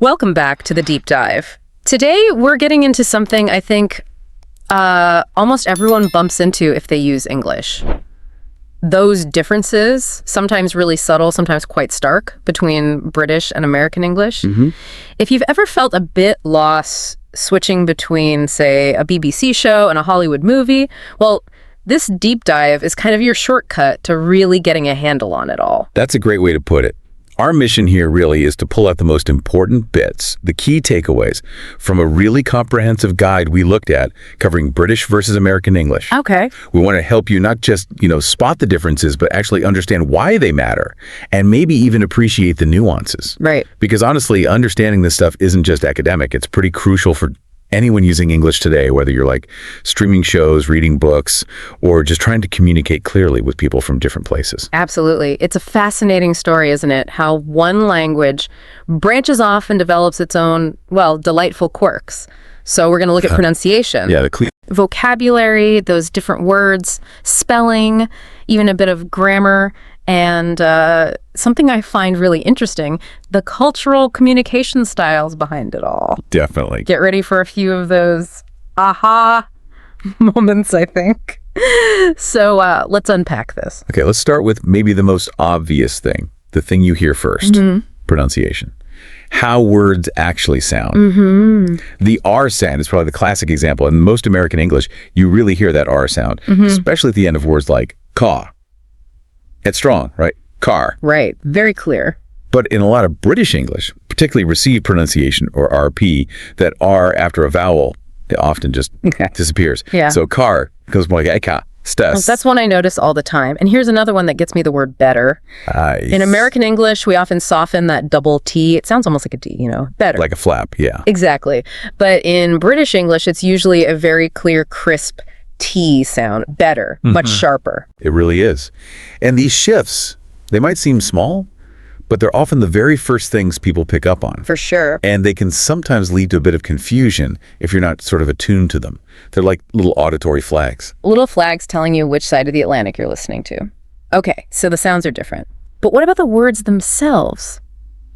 Welcome back to the deep dive. Today, we're getting into something I think almost everyone bumps into if they use English. Those differences, sometimes really subtle, sometimes quite stark, between British and American English. Mm-hmm. If you've ever felt a bit lost switching between, say, a BBC show and a Hollywood movie, well, this deep dive is kind of your shortcut to really getting a handle on it all. That's a great way to put it. Our mission here really is to pull out the most important bits, the key takeaways, from a really comprehensive guide we looked at covering British versus American English. Okay. We want to help you not just, spot the differences, but actually understand why they matter and maybe even appreciate the nuances. Right. Because honestly, understanding this stuff isn't just academic. It's pretty crucial for anyone using English today, whether you're like streaming shows, reading books, or just trying to communicate clearly with people from different places. Absolutely. It's a fascinating story, isn't it? How one language branches off and develops its own, well, delightful quirks. So we're going to look at pronunciation. Yeah, vocabulary, those different words, spelling, even a bit of grammar, and something I find really interesting, the cultural communication styles behind it all. Definitely. Get ready for a few of those aha moments, I think. So let's unpack this. Okay, let's start with maybe the most obvious thing, the thing you hear first, pronunciation. How words actually sound. The R sound is probably the classic example. In most American English, you really hear that R sound, especially at the end of words like car. It's strong, right? Car. Right. Very clear. But in a lot of British English, particularly received pronunciation or RP, that R after a vowel, it often just disappears. Yeah. So car goes more like eka, stas. That's one I notice all the time. And here's another one that gets me the word better. In American English, we often soften that double T. It sounds almost like a D, better. Like a flap, yeah. Exactly. But in British English, it's usually a very clear, crisp T sound, better, much sharper. It really is. And these shifts, they might seem small, but they're often the very first things people pick up on. For sure. And they can sometimes lead to a bit of confusion if you're not sort of attuned to them. They're like little auditory flags. Little flags telling you which side of the Atlantic you're listening to. Okay, so the sounds are different. But what about the words themselves?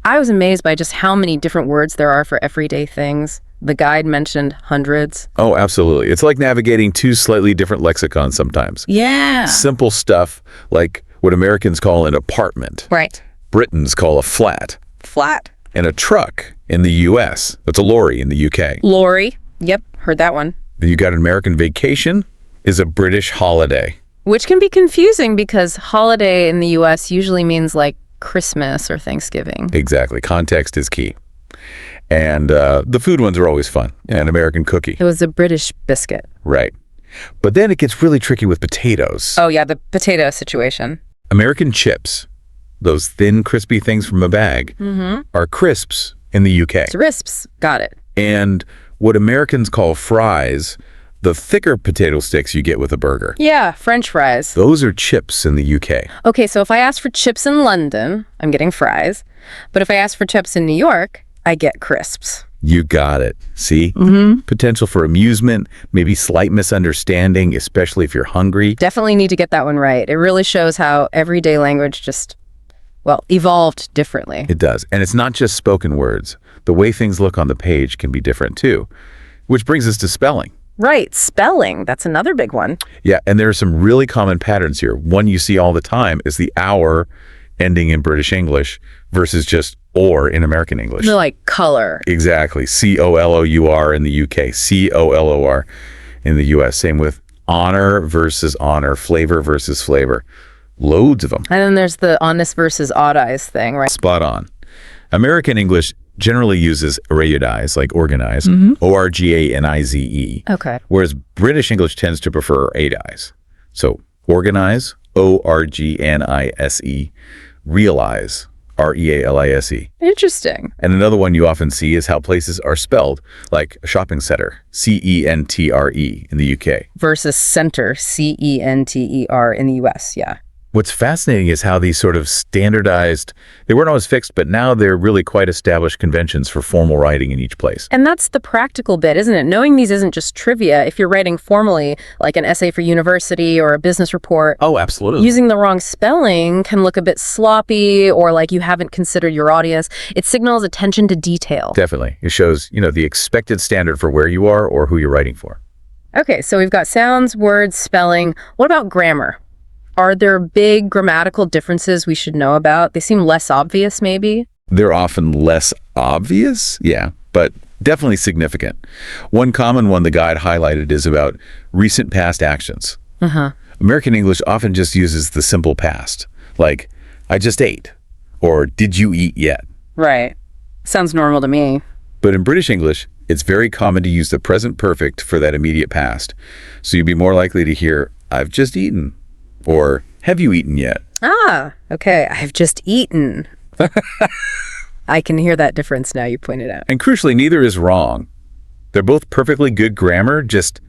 I was amazed by just how many different words there are for everyday things. The guide mentioned hundreds. Oh, absolutely. It's like navigating two slightly different lexicons sometimes. Yeah. Simple stuff like what Americans call an apartment. Right. Britons call a flat. Flat. And a truck in the U.S. That's a lorry in the U.K. Lorry. Yep, heard that one. Then you got an American vacation is a British holiday. Which can be confusing because holiday in the U.S. usually means like Christmas or Thanksgiving. Exactly. Context is key. And the food ones are always fun. An American cookie. It was a British biscuit. Right. But then it gets really tricky with potatoes. Oh, yeah, the potato situation. American chips, those thin, crispy things from a bag, are crisps in the UK. It's risps. Got it. And what Americans call fries, the thicker potato sticks you get with a burger. Yeah, French fries. Those are chips in the UK. Okay, so if I ask for chips in London, I'm getting fries. But if I ask for chips in New York, I get crisps. You got it. See? Potential for amusement, maybe slight misunderstanding, especially if you're hungry. Definitely need to get that one right. It really shows how everyday language just, well, evolved differently. It does. And it's not just spoken words. The way things look on the page can be different too. Which brings us to spelling. Right, spelling. That's another big one. Yeah, and there are some really common patterns here. One you see all the time is the hour ending in British English versus just or in American English. They're like color. Exactly. C-O-L-O-U-R in the UK, C-O-L-O-R in the US. Same with honor versus honor, flavor versus flavor. Loads of them. And then there's the honest versus odd eyes thing, right? Spot on. American English generally uses erudite, like organize, O-R-G-A-N-I-Z-E. Okay. Whereas British English tends to prefer eight-eyes. So organize, O-R-G-N-I-S-E, realize, R-E-A-L-I-S-E. Interesting. And another one you often see is how places are spelled, like a shopping center, C-E-N-T-R-E in the UK. Versus center, C-E-N-T-E-R in the US, yeah. What's fascinating is how these sort of standardized, they weren't always fixed, but now they're really quite established conventions for formal writing in each place. And that's the practical bit, isn't it? Knowing these isn't just trivia. If you're writing formally, like an essay for university or a business report, Oh, absolutely. using the wrong spelling can look a bit sloppy or like you haven't considered your audience. It signals attention to detail. Definitely. It shows, the expected standard for where you are or who you're writing for. Okay, so we've got sounds, words, spelling. What about grammar? Are there big grammatical differences we should know about? They seem less obvious, maybe. They're often less obvious, yeah, but definitely significant. One common one the guide highlighted is about recent past actions. American English often just uses the simple past, like, I just ate, or did you eat yet? Right. Sounds normal to me. But in British English, it's very common to use the present perfect for that immediate past. So you'd be more likely to hear, I've just eaten, or have you eaten yet? Ah, okay. I've just eaten. I can hear that difference now you pointed out. And crucially, neither is wrong. They're both perfectly good grammar, just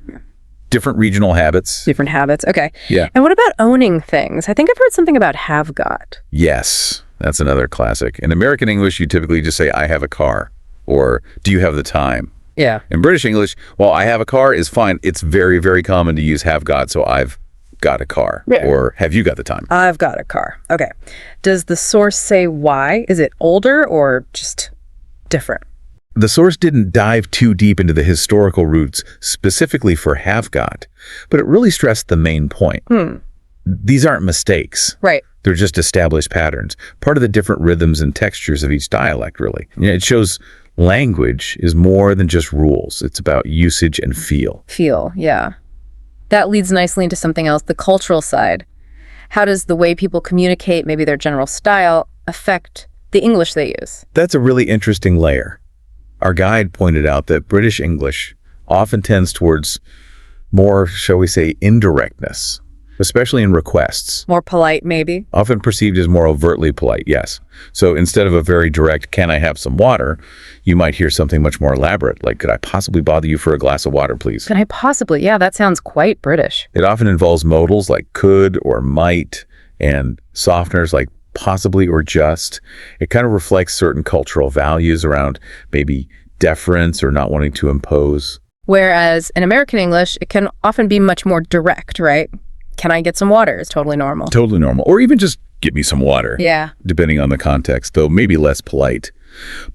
different regional habits. Different habits. Okay. Yeah. And what about owning things? I think I've heard something about have got. Yes, that's another classic. In American English, you typically just say, I have a car, or do you have the time? Yeah. In British English, well, I have a car is fine. It's very, very common to use have got, so I've got a car, Yeah. or have you got the time? I've got a car. Okay. Does the source say why? Is it older or just different? The source didn't dive too deep into the historical roots specifically for have got, but it really stressed the main point. These aren't mistakes. Right. They're just established patterns, part of the different rhythms and textures of each dialect, really. It shows language is more than just rules. It's about usage and feel. Feel, yeah. That leads nicely into something else, the cultural side. How does the way people communicate, maybe their general style, affect the English they use? That's a really interesting layer. Our guide pointed out that British English often tends towards more, shall we say, indirectness, especially in requests. More polite, maybe? Often perceived as more overtly polite, yes. So instead of a very direct, can I have some water, you might hear something much more elaborate, like, could I possibly bother you for a glass of water, please? Can I possibly? Yeah, that sounds quite British. It often involves modals like could or might, and softeners like possibly or just. It kind of reflects certain cultural values around maybe deference or not wanting to impose. Whereas in American English, it can often be much more direct, right? Can I get some water? It's totally normal. Totally normal. Or even just get me some water. Yeah. Depending on the context, though maybe less polite.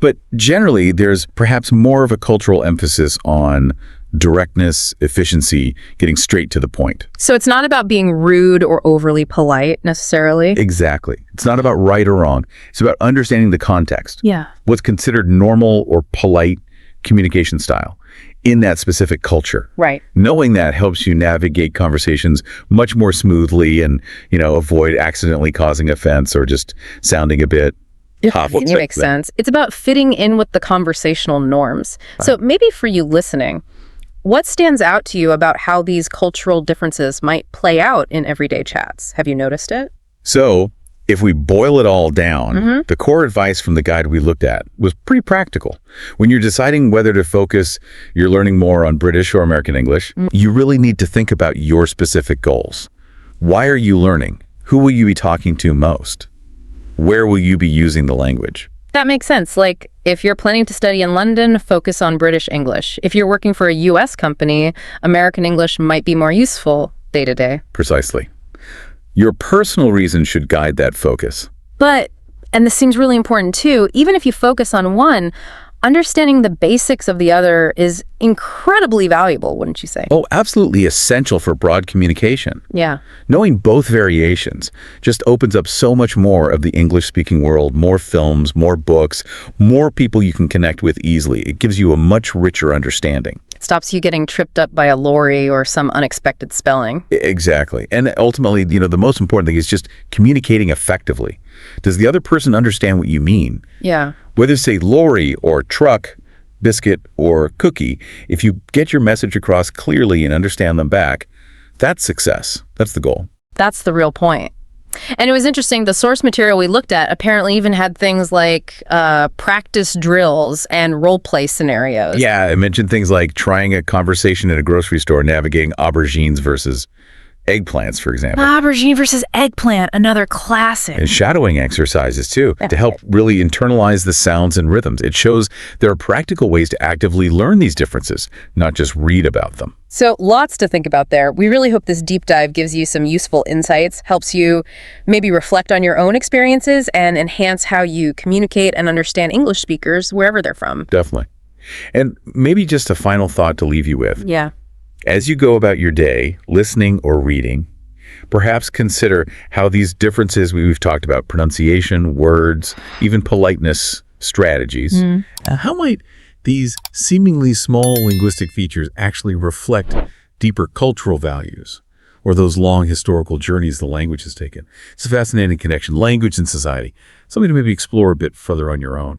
But generally, there's perhaps more of a cultural emphasis on directness, efficiency, getting straight to the point. So it's not about being rude or overly polite necessarily. Exactly. It's not about right or wrong. It's about understanding the context. Yeah. What's considered normal or polite communication style in that specific culture. Right. Knowing that helps you navigate conversations much more smoothly and, avoid accidentally causing offense or just sounding a bit It makes sense. It's about fitting in with the conversational norms. So maybe for you listening, what stands out to you about how these cultural differences might play out in everyday chats? Have you noticed it? So if we boil it all down, the core advice from the guide we looked at was pretty practical. When you're deciding whether to focus your learning more on British or American English, you really need to think about your specific goals. Why are you learning? Who will you be talking to most? Where will you be using the language? That makes sense. Like, if you're planning to study in London, focus on British English. If you're working for a US company, American English might be more useful day to day. Precisely. Your personal reason should guide that focus. But, and this seems really important too, even if you focus on one, understanding the basics of the other is incredibly valuable, wouldn't you say? Oh, absolutely essential for broad communication. Yeah. Knowing both variations just opens up so much more of the English-speaking world, more films, more books, more people you can connect with easily. It gives you a much richer understanding. It stops you getting tripped up by a lorry or some unexpected spelling. Exactly. And ultimately, the most important thing is just communicating effectively. Does the other person understand what you mean? Yeah. Whether say lorry or truck, biscuit or cookie, if you get your message across clearly and understand them back, that's success. That's the goal. That's the real point. And it was interesting, the source material we looked at apparently even had things like practice drills and role play scenarios. Yeah, I mentioned things like trying a conversation at a grocery store, navigating aubergines versus eggplants, for example. Aubergine versus eggplant, another classic. And shadowing exercises, too, to help really internalize the sounds and rhythms. It shows there are practical ways to actively learn these differences, not just read about them. So lots to think about there. We really hope this deep dive gives you some useful insights, helps you maybe reflect on your own experiences and enhance how you communicate and understand English speakers wherever they're from. Definitely. And maybe just a final thought to leave you with. Yeah. As you go about your day, listening or reading, perhaps consider how these differences we've talked about, pronunciation, words, even politeness strategies, how might these seemingly small linguistic features actually reflect deeper cultural values or those long historical journeys the language has taken? It's a fascinating connection, language and society, something to maybe explore a bit further on your own.